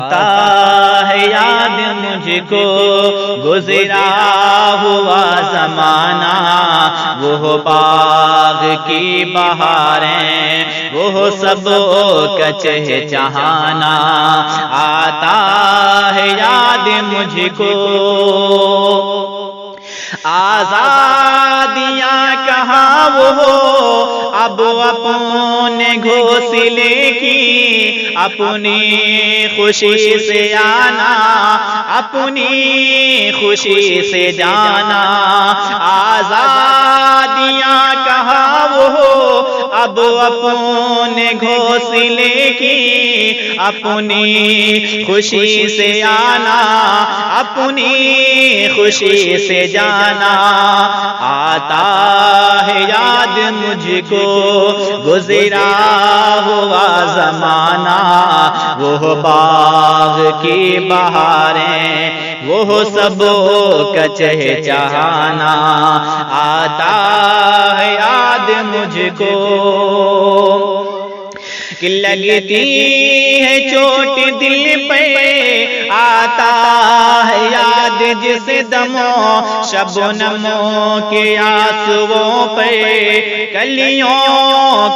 آتا ہے یاد مجھ کو گزرا ہوا زمانہ، وہ باغ کی بہاریں وہ سب کا چہچہانا، آتا ہے یاد مجھ کو آزادیاں کہاں وہ اب اپنے گھونسلے کی، اپنی خوشی سے آنا اپنی خوشی سے جانا، آزادیاں کہاں وہ اب اپنے گھونسلے کی، اپنی خوشی سے آنا اپنی خوشی سے جانا، آتا ہے یاد مجھ کو گزرا ہوا زمانہ، وہ باغ کی بہاریں وہ سب کا چہچہانا، آتا ہے یاد مجھ کو کہ لگتی ہے چوٹ دل پہ، آتا ہے یاد جس دموں شبنموں کے آنسوؤں پہ، کلیوں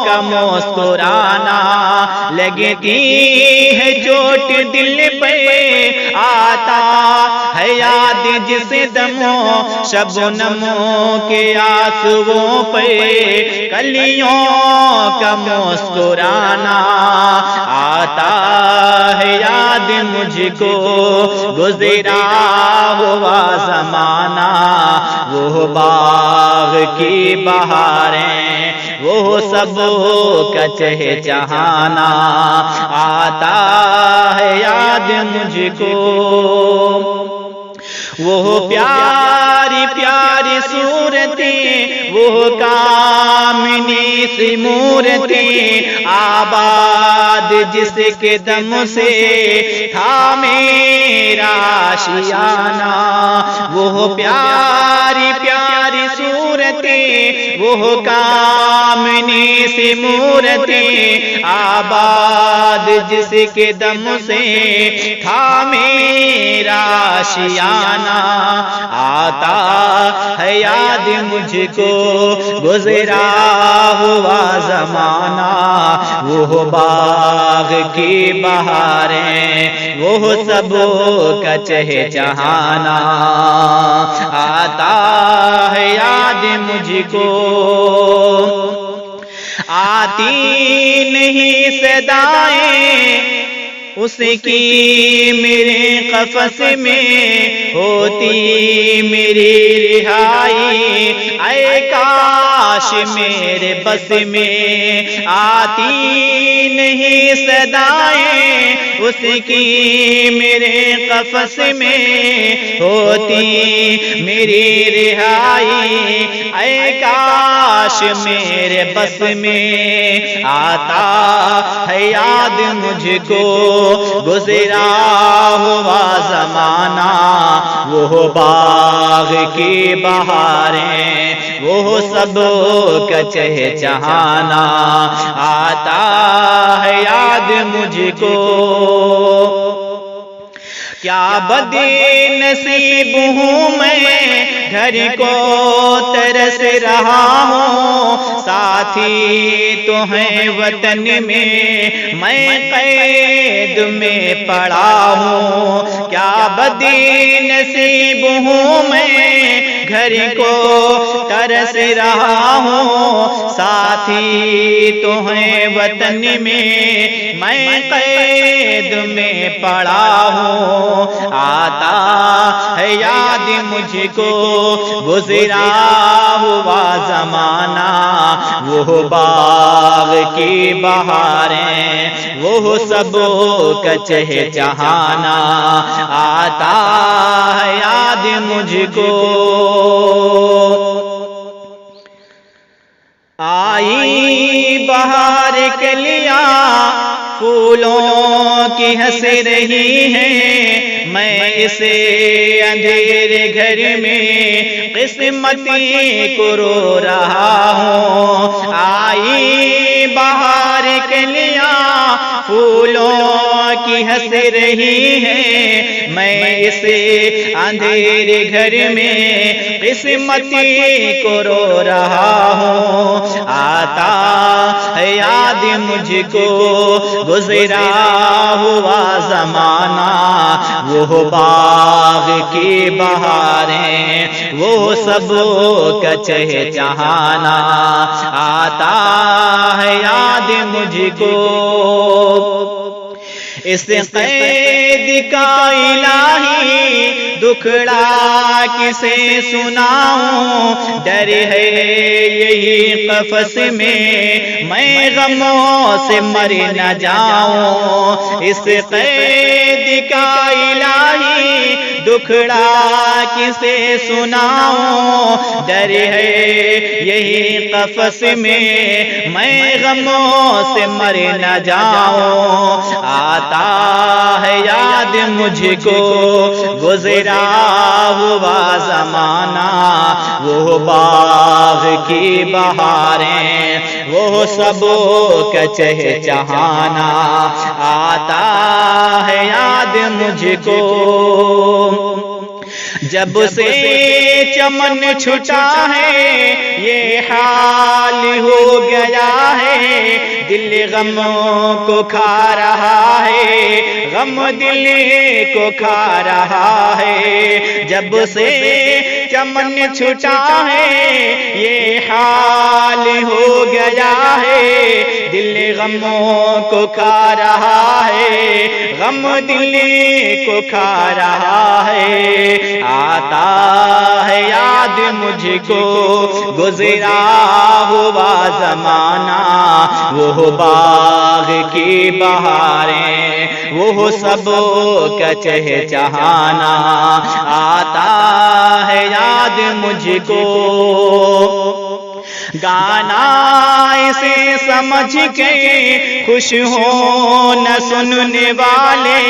کا مسکرانا، لگتی ہے چوٹ دل پہ، آتا ہے یاد جس دموں شبنموں کے آنسوؤں پہ، کلیوں کا مسکرانا، آتا ہے یاد مجھ کو گزرا ہوا زمانہ، وہ باغ کی بہاریں وہ سب کا چہچہانا، آتا ہے یاد مجھ کو وہ پیاری پیاری صورتیں، وہ کامنی سی مورتیں، آباد جس کے دم سے تھا میرا آشیانہ، وہ پیاری پیاری صورتیں، وہ کامنی سی مورتیں، آباد جس کے دم سے تھا میرا آشیانہ، آتا ہے یاد مجھ کو گزرا ہوا زمانہ، وہ باغ کی بہاریں وہ سب کا چہچہانا، آتا ہے یاد مجھ کو آتی نہیں صدائیں اس کی میرے قفس میں، ہوتی میری رہائی اے کاش میرے بس میں، آتی نہیں صدائیں اس کی میرے قفس میں، ہوتی میری رہائی اے کاش میرے بس میں، آتا ہے یاد مجھ کو گزرا ہوا زمانہ، وہ باغ کی بہاریں وہ سب کا چہچہانا، آتا ہے یاد مجھ کو کیا بد نصیب ہوں میں گھر کو ترس رہا ہوں، ساتھی تو ہیں وطن میں قید میں پڑا ہوں، کیا بد نصیب ہوں میں گھر کو ترس رہا ہوں، ساتھی تو ہیں وطن میں قید میں پڑا ہوں، آتا ہے یاد مجھ کو گزرا ہوا زمانہ، وہ باغ کی بہاریں وہ سب کا چہچہانا، آتا ہے یاد مجھ کو آئی بہار کلیاں پھولوں کی ہنس رہی ہے، میں اسے اندھیرے گھر میں قسمتی کو رو رہا ہوں، آئی بہار کلیاں پھولوں کی ہنس رہی ہے، میں اسے اندھیرے گھر میں قسمتی کو رو رہا ہوں۔ آتا ہے یاد مجھ کو گزرا ہوا زمانہ، وہ باغ کی بہاریں، وہ سب کا چہچہانا، آتا ہے یاد مجھ کو۔ اس قید کا الہی دکھڑا کسے سناؤں، ڈر ہے یہی قفس میں غموں سے مر نہ جاؤں۔ اس قید کا الہی دکھڑا کسے سناؤں، ڈر ہے یہی قفس میں غموں سے مر نہ جاؤں۔ آتا ہے یاد مجھ کو گزرا ہوا زمانہ، وہ باغ کی بہاریں، وہ سب کا چہچہانا، آتا ہے یاد مجھ کو۔ جب سے چمن چھٹا ہے یہ حال ہو گیا ہے، دل غموں کو کھا رہا ہے، غم دل کو کھا رہا ہے۔ جب سے چمن چھٹا ہے یہ حال ہو گیا ہے، دل غموں کو کھا رہا ہے، غم دل کو کھا رہا ہے۔ آتا ہے یاد مجھ کو گزرا ہوا زمانہ، وہ باغ کی بہاریں، وہ سب کا چہچہانا، آتا ہے یاد مجھ کو۔ گانا اسے سمجھ کے خوش ہو نہ سننے والے،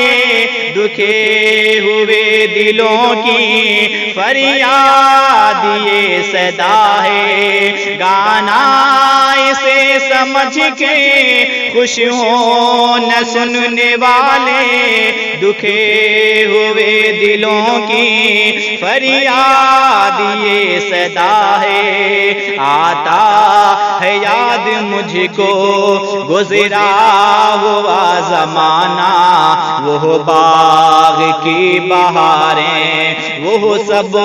دکھے ہوئے دلوں کی فریاد یہ صدا ہے۔ گانا اسے سمجھ کے خوش ہو نہ سننے والے، دکھے ہوئے دلوں کی فریاد یہ صدا ہے۔ آتا ہے یاد مجھ کو گزرا ہوا زمانہ، وہ باغ کی بہاریں، وہ سب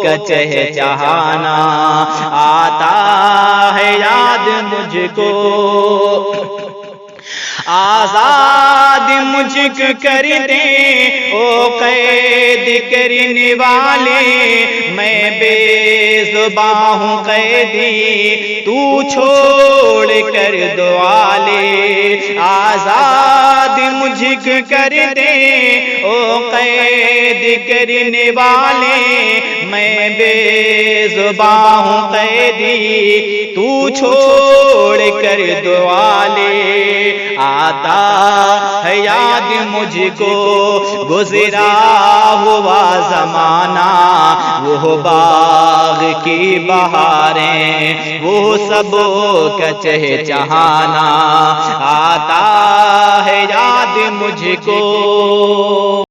کا چہچہانا، آتا ہے یاد مجھ کو۔ آزاد مجھ کو کر دے او قید کرنے والے، میں بے زباں ہوں قیدی، تو چھوڑ کر دعا لے۔ آزاد مجھ کو کر دے او قید کرنے والے، میں بے زباں ہوں قیدی، تو چھوڑ کر دعا لے۔ آتا ہے یاد مجھ کو گزرا ہوا زمانہ، وہ باغ کی بہاریں، وہ سب کا چہچہانا، آتا ہے یاد مجھ کو۔